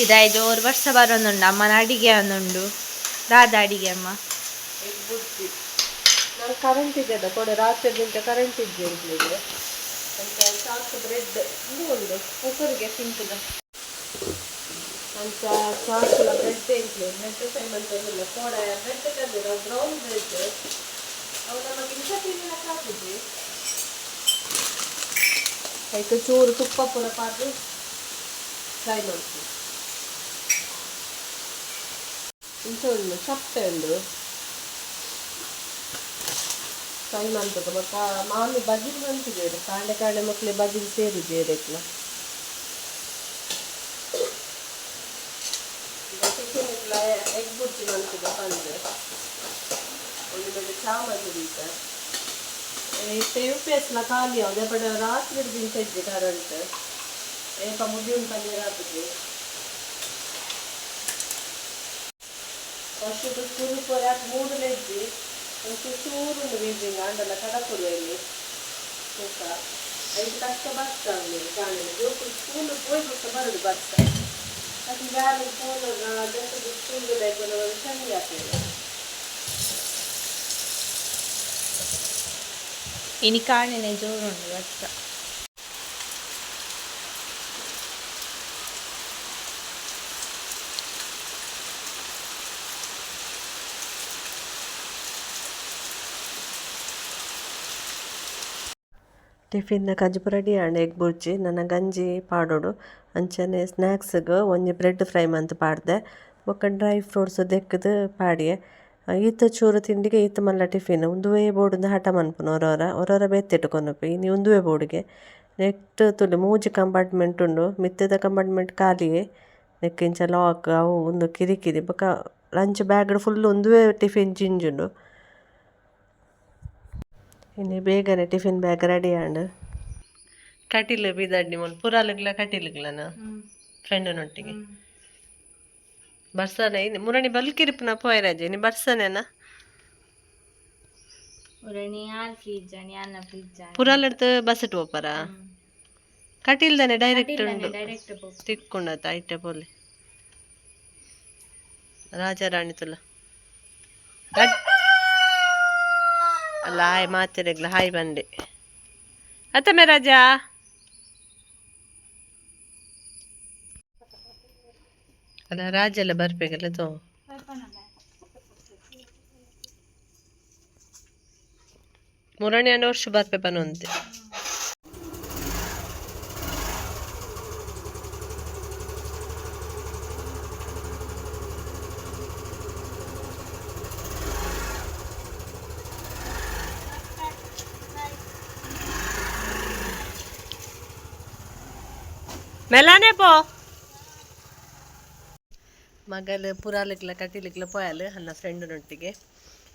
ಇದಾಯ್ತು 1 ವರ್ಷ ಬರೋನುಂಡು ಅಮ್ಮನ ಅಡಿಗೆ ಅನ್ನುಂಡು ದಾದ ಅಡಿಗೆ ಅಮ್ಮ ನಾನು ಕರೆಂಟ್ ಇದೆ ಕೊಡ ರಾತ್ರಿಗಿಂತ ಕರೆಂಟ್ ಇದೆ ಇಲ್ಲಿಗೆ ಅಂತ ಸಾಕು ಬ್ರೆಡ್ ಇದು ಉಂಡು ಒಬ್ಬರಿಗೆ ಸಿಂಪಲ್ ಅಂತ ಸಾಕುಲ ಬ್ರೆಡ್ ಇಡ್ಲಿ ಬ್ರೆಡ್ ಟೈಮ್ ಅಂತ ಇಲ್ಲ ಕೋಡ ಬ್ರೆಡ್ ತಂದಿರೋ ಬ್ರೌನ್ ಬ್ರೆಡ್ ಅವು ನಮಗೆ ಇಂಥ ತಿನ್ನ ಹಾಕಿದ್ವಿ ಅದಕ್ಕೆ ಚೂರು ತುಪ್ಪ ಪುರ ಪಾದು ಫ್ರೈ ಮಾಡ್ತೀವಿ ಇಂಥ ಉಂಡು ಸಪ್ಪೆ ಉಂಡು ಫ್ರೈ ಮಾಡ್ಬೇಕು ಮತ್ತು ಮಾಮಿ ಬಜಿಲ್ ಬಂತಿದ್ದೇವೆ ಕಾಂಡೆ ಕಾಂಡೆ ಮಕ್ಕಳಿಗೆ ಬಜಿಲ್ ಸೇರಿದ್ದೇವೆ ಟಿಫಿನ್ ಎಗ್ ಬುರ್ಜಿ ಮಾಡ್ತಿದ್ದೆ ಬಂದರೆ ಒಂದು ಬೇಳೆ ಚಾ ಮಾಡಿದೀಗ ಯು ಪಿ ಎಸ್ನ ಖಾಲಿ ಅದೇ ಬಡ ರಾತ್ರಿ ದಿನ ತೆಗ್ದು ಕರೆಂಟ್ ಏಪ ಮುದ್ದೆ ಉಂಟಲ್ಲಿ ರಾತ್ರಿ ವರ್ಷದ ಸ್ಕೂಲ್ ಪೋರೆ ಅದು 3 ಲೆಜ್ಜಿ ಒಂದು ಚೂರುಂಡು ಬೀಜಿಂಗ್ ಅಂಡಲ್ಲ ಕಡಪುರು ಇಲ್ಲಿ ತೂಕ 5 ಕಷ್ಟ ಬರ್ತಾವೆ ಕಾಣಿಲ್ಲ ಜೋಕು ಸ್ಕೂಲ್ ಹೋಗಿ ಬರೋದು ಬರ್ತಾ ಅದು ಯಾರು ಫೋನ್ ಅದಕ್ಕೆ ಸ್ಕೂಲ್ ಲೈಫ್ ಚೆನ್ನಾಗಿ ಆಗ್ತದೆ ಇನಿ ಕಾಣಿನ ಜೋರುಂಡು ವರ್ಷ ಟಿಫಿನ್ ಕಜ್ಜು ರೆಡಿ ಆಂಡ್ ಎಗ್ ಬುರ್ಜಿ ನನ್ನ ಗಂಜಿ ಪಾಡೋಡು ಅಂಚನೆ ಸ್ನ್ಯಾಕ್ಸ್ಗೆ ಒಂಜಿ ಬ್ರೆಡ್ ಫ್ರೈ ಮಂತ್ ಪಾಡ್ದೆ ಬೊಕ್ಕ ಡ್ರೈ ಫ್ರೂಟ್ಸ್ ದೆಕ್ಕದು ಪಾಡಿಯೆ ಈತ ಚೂರು ತಿಂಡಿಗೆ ಈತ ಮಲ್ಲ ಟಿಫಿನ್ ಉಂದುವೆ ಬೋರ್ಡಿಂದ ಹಠ ಮನ್ಪುನ ಹೊರವರ ಬೆತ್ತಿಟ್ಟು ಕೊನಪು ಇನಿ ಉಂದುವೆ ಬೋರ್ಡ್ಗೆ ನೆಕ್ಸ್ಟ್ ತುಲಿ ಮೂಜಿ ಕಂಪಾರ್ಟ್ಮೆಂಟ್ ಉಂಡು ಮಿತ್ತದ ಕಂಪಾರ್ಟ್ಮೆಂಟ್ ಖಾಲಿಯೇ ನೆಕ್ ಇಂಚ ಲಾಕ್ ಅವು ಒಂದು ಕಿರಿಕಿರಿ ಬೊಕ್ಕ ಲಂಚ್ ಬ್ಯಾಗ್ ಫುಲ್ ಉಂದುವೆ ಟಿಫಿನ್ ಜಿಂಜುಂಡು ಇನ್ನು ಬೇಗನೆ ಟಿಫಿನ್ ಬ್ಯಾಗ್ ರೆಡಿ ಆಂಡ್ ಕಟೀಲು ಬೀದಡ್ಡಿ ಮಲ್ ಪುರಾಲಗ್ಲ ಕಟೀಲುಗ್ಲನ ಫ್ರೆಂಡನೊಟ್ಟಿಗೆ ಬರ್ಸನೆ ಇನ್ನು ಮುರಣಿ ಬಲ್ಕಿರಿಪುನ ಪೋಯರಾಜೆ ನೀ ಬರ್ಸನೇನ ಪುರಾಲಡ್ದು ಬಸ್ಸಟ್ ಹೋಪಾರ ಕಟೀಲ್ದಾನೆ ಡೈರೆಕ್ಟ್ ಉಂಡು ತಿಕ್ಕೊಂಡತ ಐಟೆ ಪೋಲಿ ರಾಜಾರಾಣಿ ತುಲ ಅಲ್ಲ ಹಾಯ್ ಮಾತಿರಗ್ಲ ಹಾಯ್ ಬಂದೆ ಅತ್ತಮ್ಮೆ ರಾಜಾ ಅಲ್ಲ ರಾಜ ಎಲ್ಲ ಬರ್ಬೇಕಲ್ಲ ತೋ ಮುರಣಿ 2 ವರ್ಷ ಬರ್ಪೆ ಬನ್ನುವಂತೆ ಮೆಲಾನೆ ಪೋ ಮಗಲು ಪುರಾಲಿಕ್ಲ ಕಟೀಲಿಕ್ಲ ಪೋಯಲು ನನ್ನ ಫ್ರೆಂಡನೊಟ್ಟಿಗೆ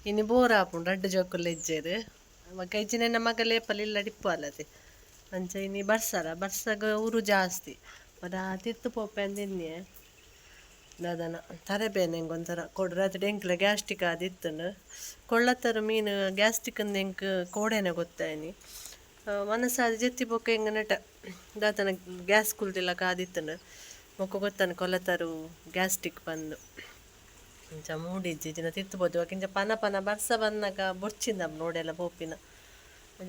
ಇನ್ನು ಬೋರ್ ಆಪುಂಡು ರಡ್ಡು ಜೋಕುಲ್ಲ ಇಜ್ಜೇರು ಮಗ ಇಜ್ಜಿನ ಮಗಲು ಏಪಲಿಲ್ಲ ಡಿಪ್ಪು ಅಲ್ಲದೆ ಅಂಚ ಇನ್ನು ಬರ್ಸಾಗ ಊರು ಜಾಸ್ತಿ ಮರ ತಿತ್ತು ಪೋಪೆ ಅಂದಿನ್ನೆ ದಾದನ ತರೆಬೇನೆ ಹೆಂಗೆ ಒಂಥರ ಕೊಡ್ರೆ ಅದು ಎಂಕ್ಲ ಗ್ಯಾಸ್ಟಿಕ್ ಆದಿತ್ತನು ಕೊಳ್ಳತ್ತರ ಮೀನು ಗ್ಯಾಸ್ಟಿಕ್ ಅಂದು ಹೆಂಗೆ ಕೋಡೆನೆ ಗೊತ್ತಾಯ್ನಿ ಮನಸ್ಸಾದ ಜೆತ್ತಿ ಪೊಕ್ಕ ಹೆಂಗೆ ನಟ ದಾತನ ಗ್ಯಾಸ್ ಕುಲ್ದಿಲ್ಲ ಕಾದಿತ್ತನು ಮೊಕ್ಕ ಗೊತ್ತಾನ ಕೊಲ್ಲತರು ಗ್ಯಾಸ್ಟಿಕ್ ಬಂದು ಇಂಚ ಮೂಡಿಜ್ಜಿ ದಿನ ತಿರ್ತುಬೋದು ಅಕ್ಕಿಂಚ ಪನ ಬರ್ಸ ಬಂದಾಗ ಬೊಡ್ಚಿಂದ ನೋಡೆಲ್ಲ ಪೋಪಿನ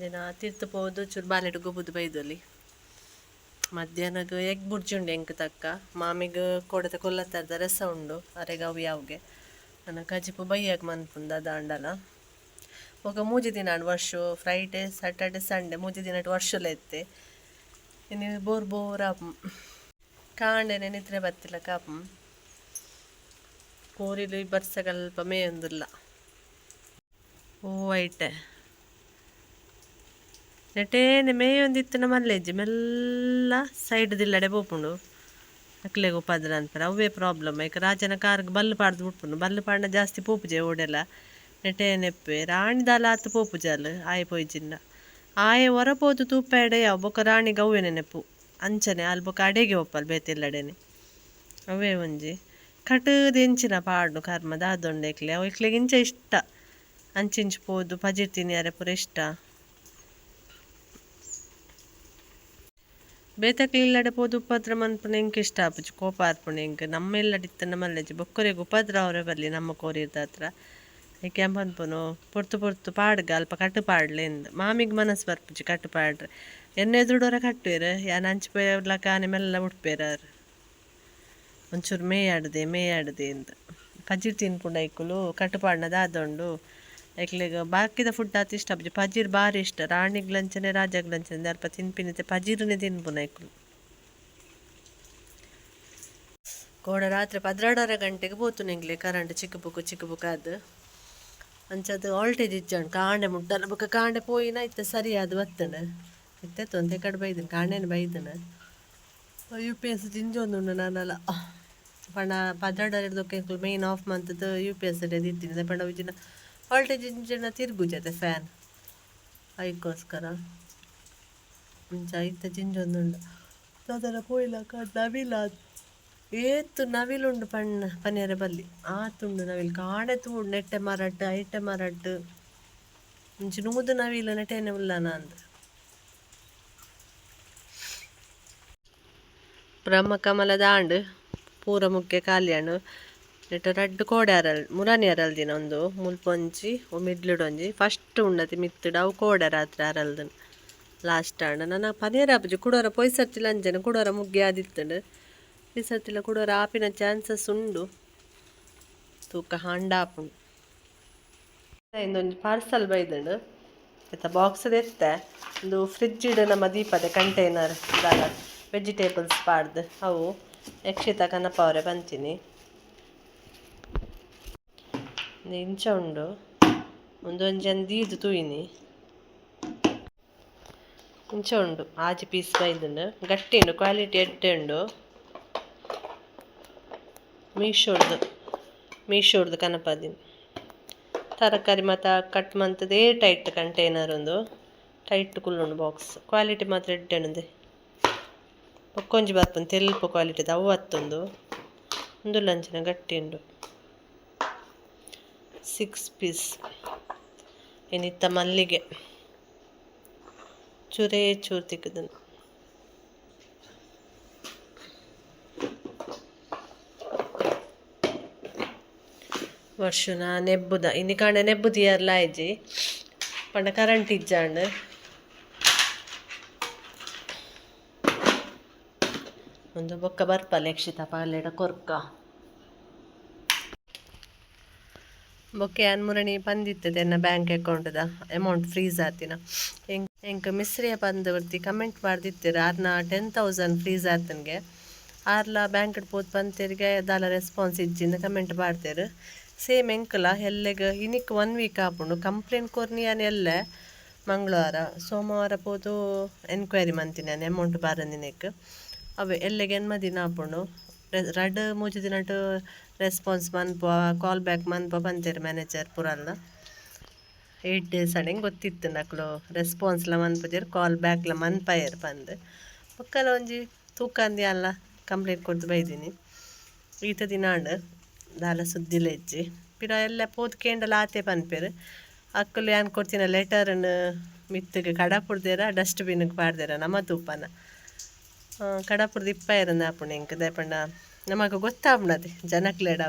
ದಿನ ತಿರ್ತುಬೋದು ಚೂರು ಬಾಲೆಡ್ ಗೊಬ್ಬುದು ಬೈದಲ್ಲಿ ಮಧ್ಯಾಹ್ನಗ ಎಗ್ ಬುರ್ಜಿ ಉಂಡು ಎಂಕ್ ತಕ್ಕ ಮಾಮಿಗೆ ಕೊಡತ ಕೊಲ್ಲತ್ತರದ ರಸ ಉಂಡು ಅರೆಗ ಅವು ಯಾವ್ಗೆ ನನ್ನ ಕಜಿಪು ಬೈಯಾಗ ಮನ್ಪುಂದ ದಾಂಡಲ ఒక 3 ದಿನ ವರ್ಷ ಫ್ರೈಡೇ ಸ್ಯಾಟರ್ಡೆ ಸಂಡೇ 3 ದಿನ ವರ್ಷಲ ಎತ್ತೆ ಇನ್ನು ಬೋರ್ ಆಪಂ ಕಾಂಡೆನೆ ನಿದ್ರೆ ಬತ್ತಿಲ್ಲ ಕಾಪಂ ಕೋರಿಲು ಬರ್ಸಗಲ್ಪ ಮೇಯೊಂದಿಲ್ಲ ಓ ಐಟೆ ನೆಟೇನೆ ಮೇಯೊಂದಿತ್ತನ ಮಲ್ಲೆಜ್ಜಿ ಮೆಲ್ಲ ಸೈಡ್ ದಿಲ್ಲಡೆ ಪೋಪುಂಡು ಅಕ್ಲೆಗೆ ಉಪದ್ರ ಅಂತಾರೆ ಅವೇ ಪ್ರಾಬ್ಲಮ್ ಯಾಕೆ ರಾಜನ ಕಾರ್ಗೆ ಬಲ್ಲು ಪಾಡ್ದು ಬಿಟ್ಪುಂಡು ಬಲ್ಲು ಪಾಡ್ನ ಜಾಸ್ತಿ ಪೋಪುಜೆ ಓಡೆಲ್ಲ ನೆಟೆ ನೆಪ್ಪೆ ರಾಣಿ ದಾಲ ಆತು ಪೋಪು ಜಾಲು ಆಯೆ ಪೋಯ್ಜಿಂದ ಆಯೆ ಹೊರಪೋದು ತೂಪೆಡೆ ಯಾವ ಬೊಕ್ಕ ರಾಣಿ ಗವ್ವೆ ನೆನಪು ಅಂಚನೆ ಅಲ್ಲಿ ಬೊಕ್ಕ ಅಡೆಗೆ ಒಪ್ಪಲ್ ಬೇತಿಲ್ಲಡೆನೆ ಅವೇ ಒಂಜಿ ಕಟುದು ಎಂಚಿನ ಪಾಡು ಕರ್ಮ ದಾದೊಂಡೆಕ್ಲೆ ಅವು ಇಕ್ಲೆಗೆ ಇಂಚ ಇಷ್ಟ ಅಂಚಿಂಚು ಪೋದು ಪಜಿರ್ತೀನಿ ಯಾರೆ ಪೂರ ಇಷ್ಟ ಬೇತಕ್ಲಿಲ್ಲಡೆ ಪೋದು ಉಪದ್ರ ಮನ್ಪುನ ಎಂಕ್ ಇಷ್ಟ ಆಪುಜಿ ಕೋಪ ಆರ್ಪುಣ ಎಂಕ್ ನಮ್ಮ ಇಲ್ಲಡಿತ್ತನ ಮಲ್ಲೆಜಿ ಬೊಕ್ಕರೆಗ್ ಉಪದ್ರ ಅವರೇ ಬರ್ಲಿ ನಮ್ಮ ಕೋರಿರ್ದ ಹತ್ರ ಏಕೆ ಪನ್ಪುನು ಪೊರ್ತು ಪೊರ್ತು ಪಾಡ್ಗ ಅಲ್ಪ ಕಟ್ಟು ಪಾಡ್ಲೆ ಎಂದು ಮಾಮಿಗ್ ಮನಸ್ಸು ಬರ್ಪುಜಿ ಕಟ್ಟು ಪಾಡ್ರೆ ಎಣ್ಣೆ ದುಡೋರ ಕಟ್ಟುವೆರು ಯಾನ್ ಹಂಚ್ಪೇರ್ಲಕ ಆನೆ ಮೆಲ್ಲ ಉಟ್ಪೇರಾರು ಒಂಚೂರು ಮೇಯಾಡ್ದೆ ಅಂತ ಪಜೀರ್ ತಿನ್ಪುಂಡು ಐಕುಲು ಕಟ್ಟುಪಾಡ್ನದ ಆದೊಂಡು ಐಕ್ಲೆಗ್ ಬಾಕಿದ ಫುಡ್ ಆತ ಇಷ್ಟ ಆಪುಜಿ ಪಜೀರ್ ಬಾರಿ ಇಷ್ಟ ರಾಣಿಗ್ಲಂಚನೆ ರಾಜಗ್ಲಂಚನೆ ಅಲ್ಪ ತಿನ್ಪಿನಿತೆ ಪಜೀರನೆ ತಿನ್ಪುನ ಐಕುಲು ಕೋಡ ರಾತ್ರಿ 12:30 ಗಂಟೆಗೆ ಪೋತು ನಿಂಗ್ಲೆ ಕರೆಂಟ್ ಚಿಕ್ಕ ಬುಕ್ ಅದು ಅಂಚದು ವೋಲ್ಟೇಜ್ ಇಜ್ಜಂಡು ಕಾಂಡೆ ಮುಟ್ಟಲ್ಲ ಬೊಕ ಕಾಂಡೆ ಪೋಯಿನ ಇತ್ತೆ ಸರಿಯಾದ ಬತ್ತಂಡು ಇತ್ತೆ ತೊಂದೆ ಕಡೆ ಬೈದನು ಕಾಂಡೆನ ಬೈದನು UPS ಜಿಂಜೊಂದುಂಡು ನಾನಲ್ಲ ಪಂಡ 12:30 ಮೇನ್ ಆಫ್ ಮಂತದ್ದು UPS ದಿತ್ತಿನ ಪಂಡ ಉಜಿನ ವೋಲ್ಟೇಜ್ ಇಂಜಿನ ತಿರ್ಗುಜತೆ ಫ್ಯಾನ್ ಅದಕ್ಕೋಸ್ಕರ ಮುಂಚೆ ಇತ್ತ ಜಿಂಜೊಂದುಂಡು ಅದರ ಪೋಯ್ಲಕ ನವಿಲ ಏತು ನವಿಲುಂಡು ಪನ್ನೆರೆ ಬಲ್ಲಿ ಆತುಂಡು ನವಿಲು ಕಾಣೆ ತೂಡು ನೆಟ್ಟೆ ಮರಟ್ಟು ಐಟೆ ಮರಟ್ಟು ಮುಂಚೆ ನೂದು ನವಿಲು ನೆಟೆನೆ ಉಲ್ಲನ ಅಂದ ಬ್ರಹ್ಮ ಕಮಲದ ಆಂಡು ಪೂರ ಮುಖ್ಯ ಕಾಲಿಯಾಣು ನೆಟ್ಟ ರಡ್ಡು ಕೋಡೆ ಮುರಾನಿ ಅರಲ್ದಿನ ಒಂದು ಮುಲ್ಪೊಂಜಿ ಮಿಡ್ಲುಡೊಂಜಿ ಫಸ್ಟ್ ಉಂಡತಿ ಮಿತ್ತುಡು ಅವು ಕೋಡೆ ರಾತ್ರಿ ಅರಲ್ದನು ಲಾಸ್ಟ್ ಆಂಡ ನನ್ನ ಪನೇರ ಆಪುಜಿ ಕುಡೋರ ಪೊಯ್ಸರ್ತಿಲ ಅಂಜನ ಕುಡೋರ ಮುಗ್ಗಿ ಆದಿತ್ತುಂಡು ಈ ಸರ್ತಿಲ ಕುಡೋರ ಆಪಿನ ಚಾನ್ಸಸ್ ಉಂಡು ತೂಕ ಹಾಂಡಾಪುಂಡು ಇಂದೊಂದು ಪಾರ್ಸಲ್ ಬೈದನು ಆಯ್ತಾ ಬಾಕ್ಸ್ ಎತ್ತೆ ಒಂದು ಫ್ರಿಜ್ ಇಡು ನಮ್ಮ ದೀಪದ ಕಂಟೈನರ್ ಇದಾಗ ವೆಜಿಟೇಬಲ್ಸ್ ಪಾಡ್ದು ಅವು ಯಕ್ಷಿತ ಕನಪ ಅವರೇ ಬಂತೀನಿ ಇಂಚ ಉಂಡು ಒಂದೊಂಜನ್ ದೀದು ತೂಯಿನಿ ಇಂಚ ಉಂಡು ಆಜಿ ಪೀಸ್ ಬೈದನು ಗಟ್ಟಿ ಉಂಡು ಕ್ವಾಲಿಟಿ ಎಡ್ಡೆ ಉಂಡು ಮೀಶೋಡ್ದು ಕನಪದಿನ ತರಕಾರಿ ಮತ್ತು ಕಟ್ ಮಂತದೇ ಟೈಟ್ ಕಂಟೈನರ್ ಒಂದು ಟೈಟ್ ಕುಲ್ಲುಂಡು ಬಾಕ್ಸ್ ಕ್ವಾಲಿಟಿ ಮಾತ್ರ ಎಡ್ಡೆಣದೆ ಒಕ್ಕೊಂಜಿ ಬರ್ಪುಂಡು ತೆಲ್ಪ ಕ್ವಾಲಿಟಿದು ಅವು ಹತ್ತೊಂದು ಒಂದು ಲಂಚಿನ ಗಟ್ಟಿ ಉಂಡು 6 ಪೀಸ್ ಏನಿತ್ತ ಮಲ್ಲಿಗೆ ಚೂರು ತಿಕ್ಕದನು ವರ್ಷನ ನೆಬ್ಬುದ ಇನ್ನು ಕಾಂಡೆ ನೆಬ್ಬುದಿಯರ್ಲ ಆಯ್ಜಿ ಪಂಡ ಕರೆಂಟ್ ಇಜ್ಜಾಂಡು ಒಂದು ಬೊಕ್ಕ ಬರ್ಪಲ್ಲ ಯಕ್ಷಿತ ಪಾಲೆಡ ಕೊರ್ಕ ಬೊಕ್ಕೆ ಮುರಣಿ ಬಂದಿತ್ತದೆ ನನ್ನ ಬ್ಯಾಂಕ್ ಅಕೌಂಟ್ದ ಅಮೌಂಟ್ ಫ್ರೀಸ್ ಆತಿನ ಎಂಕ್ ಮಿಸ್ರಿಯ ಬಂದು ಬರ್ತಿ ಕಮೆಂಟ್ ಮಾಡ್ದಿತ್ತೀರ ಆರ್ನ 10,000 ಫ್ರೀಸ್ ಆತನ್ಗೆ ಆರ್ಲ ಬ್ಯಾಂಕ್ ಪೋತ್ ಬಂತೇರಿಗೆ ದಾಲ ರೆಸ್ಪಾನ್ಸ್ ಇಜ್ಜಿಂದ ಕಮೆಂಟ್ ಮಾಡ್ತೇರು ಸೇಮ್ ಎಂಕಲ ಎಲ್ಲೆಗೆ ಇನಿಕ್ 1 ವೀಕ್ ಆಪುಂಡು ಕಂಪ್ಲೇಂಟ್ ಕೊರ್ನಿಯಾನ ಎಲ್ಲೆ ಮಂಗಳವಾರ ಸೋಮವಾರ ಪೋದು ಎನ್ಕ್ವೈರಿ ಮಂತಿನ ಅಮೌಂಟ್ ಬಾರಂದಿನಕ್ಕೆ ಅವೇ ಎಲ್ಲೆಗೆ ಎನ್ಮ ದಿನ ಆಪುಂಡು ರಡ್ ಮೂಜಿ ದಿನಟು ರೆಸ್ಪಾನ್ಸ್ ಮನ್ಪ ಕಾಲ್ ಬ್ಯಾಕ್ ಮನ್ಪ ಬಂತೇರು ಮ್ಯಾನೇಜರ್ ಪುರಲ್ಲ 8 days ಅಡೆಂಗೆ ಗೊತ್ತಿತ್ತು ನಕ್ಲು ರೆಸ್ಪಾನ್ಸ್ಲ ಮನ್ಪಜೇರು ಕಾಲ್ ಬ್ಯಾಕ್ಲ ಮನ್ಪಯರು ಬಂದು ಒಕ್ಕಲ ಒಂಜಿ ತೂಕಂದಿ ಅಲ್ಲ ಕಂಪ್ಲೇಂಟ್ ಕೊಡ್ದು ಬೈದೀನಿ ಈತ ದಿನ ಅಂಡು ದಾಲ ಸುದ್ದಿಲ ಇಜ್ಜಿ ಪಿರ ಎಲ್ಲ ಪೋತ್ ಕೇಂಡಲ ಆತೆ ಪನ್ಪೇರು ಅಕ್ಕಲು ಏನ್ ಕೊಡ್ತೀನ ಲೆಟರ್ನ ಮಿತ್ತಿಗೆ ಕಡಪುಡ್ದೇರ ಡಸ್ಟ್ಬಿನ್ಗೆ ಪಾಡ್ದೇರ ನಮ್ಮ ತೂಪನ ಕಡಪುರ್ದು ಇಪ್ಪಾಯಿರಂದ ಆಪುಣ ಎಂಕ್ ದಯಪಂಡ ನಮಗ ಗೊತ್ತಾಪುಣದೆ ಜನಕ್ಲೆಡ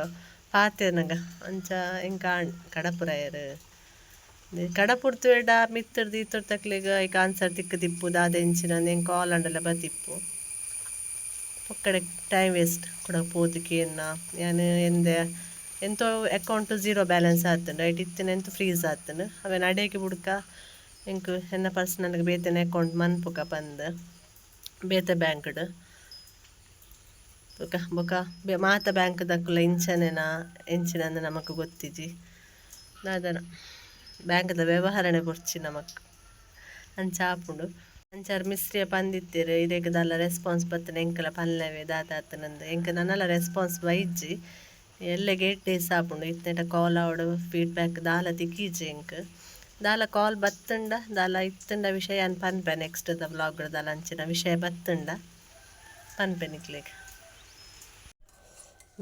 ಪಾತೇನಂಗ ಅಂಚ ಎಂಕ ಕಡಪುರಾಯರು ಕಡಪುರ್ತು ಎಡ ಮಿತ್ತರ್ದು ಈತರ್ ತಕ್ಲಿಗ ಈಗ ಆನ್ಸರ್ ತಿಕ್ಕು ತಿಪ್ಪು ದಾದ ಎಂಚಿನ ಹೆಂಗೆ ಕಾಲ್ ಅಂಡಲ್ಲ ಬತ್ತಿಪ್ಪು ಒಕ್ಕಡೆ ಟೈಮ್ ವೇಸ್ಟ್ ಕೂಡ ಪೋತಿಕೇನ ಯಾನು ಎಂತೋ ಅಕೌಂಟು 0 ಬ್ಯಾಲೆನ್ಸ್ ಆತಂಡು ಐಟ್ ಇತ್ತಿನ ಎಂತ ಫ್ರೀಸ್ ಆತಂಡು ಅವೇನು ಅಡೇಗೆ ಬುಡ್ಕ ಎಂಕ್ ಎನ್ನ ಪರ್ಸನಲ್ಗೆ ಬೇತೇನೆ ಅಕೌಂಟ್ ಮನ್ಪುಕ ಬಂದು ಬೇತೆ ಬ್ಯಾಂಕ್ಡು ಬೊಕ ಮಾತ ಬ್ಯಾಂಕ್ ದಕ್ಕುಲ ಎಂಚಿನ ನಮಕ್ ಗೊತ್ತಿಜಿ ದಾದನ ಬ್ಯಾಂಕ್ದ ವ್ಯವಹಾರನೆ ಕೊರ್ಚಿ ನಮಕ್ ಅಂಚ ಆಪುಂಡು ಅಂಚಾರು ಮಿಸ್ರಿಯ ಪಂದಿತ್ತೇರು ಇದೇಗದಲ್ಲ ರೆಸ್ಪಾನ್ಸ್ ಬತ್ತನ ಎಂಕಲ ಪನ್ಲೆವೆ ದಾದಾತನಂದು ಎಂಕ ನನ್ನಲ್ಲ ರೆಸ್ಪಾನ್ಸ್ ಬೈಜ್ಜಿ ಎಲ್ಲೆಗೆ 8 days ಆಪುಂಡು ಇತ್ತೆಟ ಕಾಲ್ ಆವಡು ಫೀಡ್ಬ್ಯಾಕ್ ದಾಲ ತಿಕ್ಕೀಜಿ ಎಂಕ್ ದಾಲ ಕಾಲ್ ಬತ್ತಂಡ ದಾಲ ಇತ್ತಂಡ ವಿಷಯ ಅನ್ ಪನ್ಪೆ ನೆಕ್ಸ್ಟ್ ದ ವ್ಲಾಗ್ ದಾಲ ಅಂಚಿನ ವಿಷಯ ಬತ್ತಂಡ ಪನ್ಪೆ ನಿಕ್ಲೆಗ್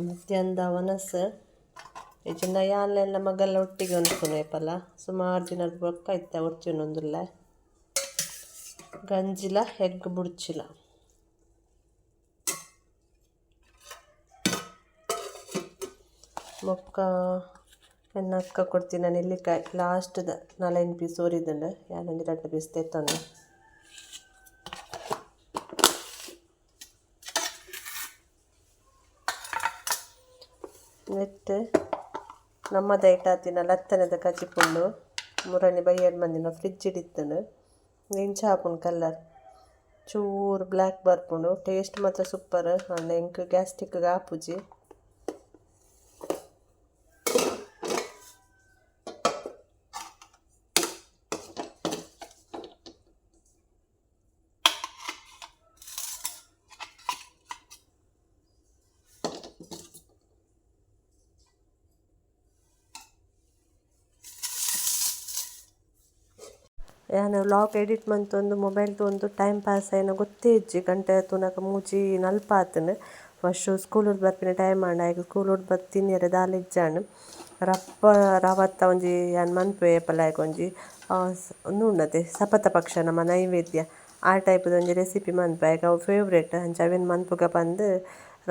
ಮಧ್ಯಾಹ್ನದ ವನಸ್ ಇಜಿಂದ ಯಾನ್ಲೆಲ್ಲ ಮಗಲ್ಲ ಒಟ್ಟಿಗೆ ಅನ್ಸುನೇಪಲ್ಲ ಸುಮಾರು ದಿನದ ಬೊಕ್ಕ ಇತ್ತ ಒರ್ಚಿನೊಂದುಲ್ಲ ಗಂಜಿಲ ಎಗ್ ಬುಡ್ಚಿಲ ಮೊಕ್ಕ ಎನ್ನ ಅಕ್ಕ ಕೊಡ್ತೀನಿ ನಾನು ನೆಲ್ಲಿಕಾಯಿ ಲಾಸ್ಟ್ದ 4 ಪೀಸ್ ಊರಿದ್ದುಂಡು ಯಾನೊಂದು 2 ಪೀಸ್ ತೆತ್ತಂದು ನೆಟ್ಟು ನಮ್ಮದ ಐಟಾತಿನ ಲತ್ತನದ ಕಚಿಪುಂಡು ಮುರಣಿ ಬೈಯಡ್ ಮಂದಿನ ಫ್ರಿಜ್ ಇಡಿತ್ತನು ಇಂಚ ಹಾಪುಂಡು ಕಲ್ಲರ್ ಚೂರು ಬ್ಲ್ಯಾಕ್ ಬರ್ಪುಂಡು ಟೇಸ್ಟ್ ಮಾತ್ರ ಸೂಪರ್ ಅಂಡ ಎಂಕ್ ಗ್ಯಾಸ್ಟ್ರಿಕ್ಗೆ ಆಪುಜಿ ಯಾನು ವ್ಲಾಗ್ ಎಡಿಟ್ ಮಂತೊಂದು ಮೊಬೈಲ್ ತೊಂದು ಟೈಮ್ ಪಾಸ್ ಆಯ್ನ ಗೊತ್ತೇ ಇಜ್ಜಿ ಗಂಟೆ ತುನಕ ಮೂಜಿ ನಲ್ಪಾತನು ಫಸ್ಟು ಸ್ಕೂಲುಡ್ ಬರ್ಪಿನ ಟೈಮ್ ಆಂಡ ಆಯ್ಕೆ ಸ್ಕೂಲುಡ್ ಬತ್ ತಿನ್ನಿರೆ ದಾಲ ಇಜ್ಜಾಂಡು ರಪ್ಪ ರವತ್ತ ಒಂಜಿ ಯಾನ್ ಮನ್ಪೆ ಏಪಲ ಆಯ್ಕೆ ಒಂಜಿ ಒಂದು ಉಂಡತೆ ಸಪತ ಪಕ್ಷ ನಮ್ಮ ನೈವೇದ್ಯ ಆ ಟೈಪ್ದು ಒಂಜಿ ರೆಸಿಪಿ ಮನ್ಪೆ ಆಯ್ಕೆ ಅವು ಫೇವ್ರೇಟ್ ಅಂಚ ಅವೇನು ಮನ್ಪುಗ ಬಂದು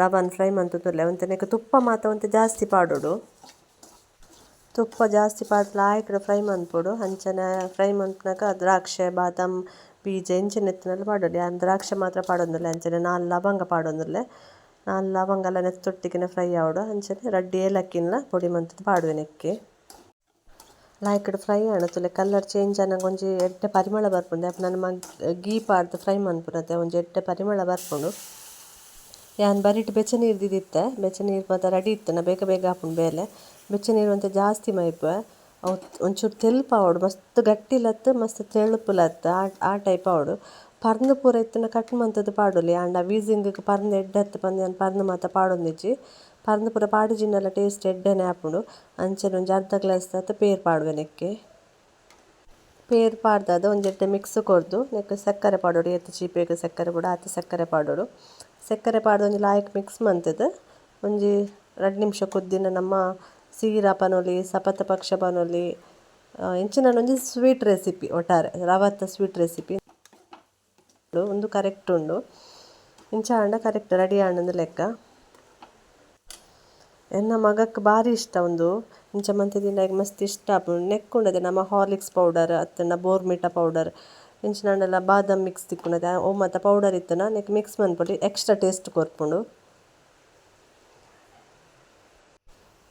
ರವನ್ ಫ್ರೈ ಮಂತುದುಲ್ಲೆ ಒಂತೆ ತುಪ್ಪ ಮಾತ ಒಂತೆ ಜಾಸ್ತಿ ಪಾಡೋಡು ತುಪ್ಪ ಜಾಸ್ತಿ ಪಾಡ್ಲ ಆಯ್ಕಡೆ ಫ್ರೈ ಮನ್ಪೊಡು ಅಂಚನೆ ಫ್ರೈ ಮನ್ಪನಾಗ ದ್ರಾಕ್ಷೆ ಬಾದಾಮ್ ಬೀಜ ಎಂಚಿನ ಎತ್ತಿನಲ್ಲಿ ಪಾಡೋಡು ಯಾನ್ ದ್ರಾಕ್ಷೆ ಮಾತ್ರ ಪಾಡೊಂದುಲ್ಲೆ ಅಂಚನೆ 4 ಲವಂಗ ಪಾಡೊಂದುಲ್ಲೆ 4 ಲವಂಗ ಎಲ್ಲ ನೆತ್ತೊಟ್ಟಿಗೆ ಫ್ರೈ ಆವಡು ಅಂಚನೆ Reddy ಏಲಕ್ಕಿನ podi ಮಂತದ್ದು ಪಾಡುವೆ ನೆಕ್ಕೆ ಲಾಯ್ಕಡೆ fry ಆಣತುಲೆ colour change ಆನಾಗ ಒಂಜಿ ಎಡ್ಡೆ ಪರಿಮಳ ಬರ್ಪುಂಡು ಯಾಕೆ ನನ್ನ ಗೀ ಪಾಡ್ದು ಫ್ರೈ ಮನ್ಪುನತೆ ಒಂಜಿ ಎಡ್ಡೆ ಪರಿಮಳ ಬರ್ಪುಂಡು ಯಾನ್ ಬರಿಟ್ ಬೆಚ್ಚ ನೀರು ದಿದಿತ್ತೆ ಬೆಚ್ಚ ನೀರು ಮಾತ ರೆಡಿ ಇತ್ತು ಬೇಗ ಬೇಗ ಹಾಪುಂಡು ಬೇಲೆ ಬೆಚ್ಚ ನೀರು ಅಂತ ಜಾಸ್ತಿ ಮೈಪೆ ಅವು ಒಂಚೂರು ತೆಲ್ಪ ಆವಡು ಮಸ್ತ್ ಗಟ್ಟಿಲತ್ತು ಮಸ್ತ್ ತೆಳುಪುಲತ್ತು ಆ ಟೈಪ್ ಆವಡು ಪರ್ಂದು ಪೂರ ಇತ್ತನ ಕಟ್ ಮಂತದ್ದು ಪಾಡೊಲಿ ಆಂಡ ವೀಸಿಂಗಿಗೆ ಪರ್ಂದು ಎಡ್ಡೆ ಹತ್ತು ಪಂದು ನಾನು ಪರ್ಂದು ಮಾತ ಪಾಡೊಂದಿಜ್ಜಿ ಪರ್ಂದು ಪೂರ ಪಾಡಿಜಿನೆಲ್ಲ ಟೇಸ್ಟ್ ಎಡ್ಡೆನೆ ಹಾಪುಂಡು ಅಂಚನೆ ಒಂಜಿ ಅರ್ಧ ಗ್ಲಾಸ್ ಅತ್ತ ಪೇರ್ ಪಾಡುವೆ ನೆಕ್ಕೆ ಪೇರ್ ಪಾಡ್ದಾದ ಒಂಜಿ ಎಡ್ಡೆ ಮಿಕ್ಸ್ ಕೊರ್ದು ನೆಕ್ ಸಕ್ಕರೆ ಪಾಡೋಡು ಏತ್ ಚೀಪೆಗ್ ಸಕ್ಕರೆ ಕೂಡ ಆತ ಸಕ್ಕರೆ ಪಾಡೋಡು ಸಕ್ಕರೆ ಪಾಡ್ದು ಒಂಜಿ ಲಾಯ್ಕ್ ಮಿಕ್ಸ್ ಮಂತದ್ದು ಒಂಜಿ 2 ನಿಮಿಷ ಕುದ್ದಿನ ನಮ್ಮ ಸೀರಾ ಪನೊಲಿ ಸಪತ ಪಕ್ಷ ಪನೊಲಿ ಇಂಚಿನ ಒಂಜಿ ಸ್ವೀಟ್ ರೆಸಿಪಿ ಒಟ್ಟಾರೆ ರವತ್ತ ಸ್ವೀಟ್ ರೆಸಿಪಿ ಒಂದು ಕರೆಕ್ಟ್ ಉಂಡು ಇಂಚ ಆಂಡ ಕರೆಕ್ಟ್ ರೆಡಿ ಆಂಡಂದು ಲೆಕ್ಕ ಎನ್ನ ಮಗಕ್ಕೆ ಭಾರಿ ಇಷ್ಟ ಒಂದು ಇಂಚ ಮಂತದಿಂದ ಮಸ್ತ್ ಇಷ್ಟ ಆಪುಂಡು ನೆಕ್ಕೊಂಡದೆ ನಮ್ಮ ಹಾರ್ಲಿಕ್ಸ್ ಪೌಡರ್ ಅತ್ತನ ಬೋರ್ಮಿಟಾ ಪೌಡರ್ ಇಂಚಿನಲ್ಲ ಬಾದಾಮ್ ಮಿಕ್ಸ್ ತಿಕ್ಕುಂಡದೆ ಓ ಮತ್ತು ಪೌಡರ್ ಇತ್ತನ ನೆಕ್ ಮಿಕ್ಸ್ ಮನ್ಪೊಲಿ ಎಕ್ಸ್ಟ್ರಾ ಟೇಸ್ಟ್ ಕೊರ್ಪುಂಡು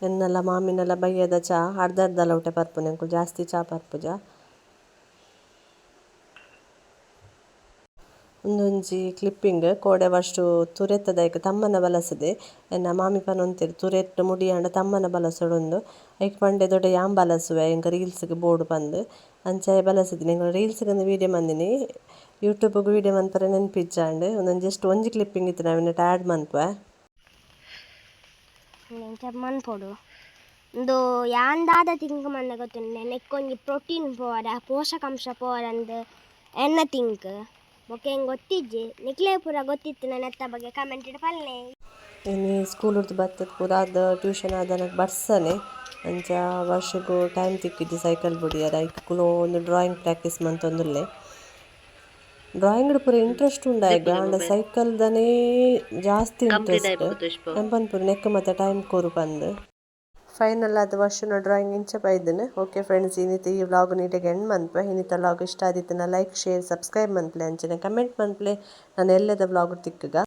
ಎನ್ನೆಲ್ಲ ಮಾಮಿನೆಲ್ಲ ಬೈಯದ ಚಾ ಅರ್ಧ ಲೋಟೆ ಪರ್ಪುನೆ ಎಂಕು ಜಾಸ್ತಿ ಚಾ ಪರ್ಪುಜ ಒಂದೊಂಜಿ ಕ್ಲಿಪ್ಪಿಂಗ್ ಕೋಡೆ ವರ್ಷು ತುರೆತ್ತದೈಕ್ ತಮ್ಮನ ಬಲಸದೆ ಎನ್ನ ಮಾಮಿ ಪನೊಂತೆರ್ ತುರೆಟ್ ಮುಡಿ ಆಂಡ ತಮ್ಮನ ಬಲಸೊಡೊಂದು ಐಕ್ ಪಂಡೆ ದೊಡ್ಡ ಯಾಮ್ ಬಲಸುವೆ ಎಂಕ ರೀಲ್ಸ್ಗೆ ಬೋರ್ಡ್ ಬಂದು ಅಂಚೆ ಬಲಸಿದ್ದೀನಿ ಎಂಕ ರೀಲ್ಸ್ಗೆ ಒಂದು ವೀಡಿಯೋ ಮಂದಿನಿ ಯೂಟ್ಯೂಬ್ಗೆ ವೀಡಿಯೋ ಮನ್ಪರೆ ನೆನ್ಪಿಜ್ಜಾಂಡು ಒಂದೊಂದು ಜಸ್ಟ್ ಒಂಜಿ ಕ್ಲಿಪ್ಪಿಂಗ್ ಇತ್ತು ನಾವಿನ್ನಟ್ಟು ಆ್ಯಡ್ ಮನ್ಪುವೆ ಮನ್ಪೊಡು ಒಂದು ಯಾಂದಾದ ತಿಂಕ್ ಮಂದ ಗೊತ್ತುಂಡೆ ನೆಕ್ಕೊಂಜಿ ಪ್ರೋಟೀನ್ ಪೋರ ಪೋಷಕಾಂಶ ಪೋರ ಅಂದ್ ಎನ್ನ ತಿಂಕ್ ಬೊಕ್ಕೆ ಹೆಂಗೆ ಗೊತ್ತಿಜ್ಜಿ ನಿಕ್ಲೇ ಪೂರ ಗೊತ್ತಿತ್ತು ನನ್ನ ಎತ್ತ ಬಗ್ಗೆ ಕಮೆಂಟ್ ಇಡು ಪಲ್ಲೆ ಇನ್ನು ಸ್ಕೂಲ್ ಉಡ್ದು ಬರ್ತದ ಪೂರ ಆದ ಟ್ಯೂಷನ್ ಆದ ನನಗೆ ಬರ್ಸನೆ ಅಂಚ ವರ್ಷಕ್ಕೂ ಟೈಮ್ ತಿಕ್ಕಿದ್ದು ಸೈಕಲ್ ಬುಡಿಯರ ಇಕ್ಕುಲು ಒಂದು ಡ್ರಾಯಿಂಗ್ ಪ್ರಾಕ್ಟೀಸ್ ಮಂತೊಂದುಲ್ಲೆ ಡ್ರಾಯಿಂಗ್ ಪೂರ ಇಂಟ್ರೆಸ್ಟ್ ಉಂಡಾಯ್ಗ ಅಂಡ ಸೈಕಲ್ದನೇ ಜಾಸ್ತಿ ಇಂಟ್ರೆಸ್ಟ್ ಎಂಪನ್ ಪೂರ ನೆಕ್ ಮತ್ತೆ ಟೈಮ್ ಕೊರು ಬಂದು ಫೈನಲ್ ಆದ ವರ್ಷನ ಡ್ರಾಯಿಂಗ್ ಇಂಚ ಬೈದನು ಓಕೆ ಫ್ರೆಂಡ್ಸ್ ಇನ್ನಿತ ಈ ವ್ಲಾಗ್ ನೀಟಾಗಿ ಎಂಡ್ ಮನ್ಪೆ ಇನ್ನಿತ ವ್ಲಾಗ್ ಇಷ್ಟ ಆದಿತ್ತನ ಲೈಕ್ ಶೇರ್ ಸಬ್ಸ್ಕ್ರೈಬ್ ಮನ್ಪಲೆ ಅಂಚನೆ ಕಮೆಂಟ್ ಮನ್ಪಲೆ ನಾನು ಎಲ್ಲದ ವ್ಲಾಗ್ ತಿಕ್ಕಗ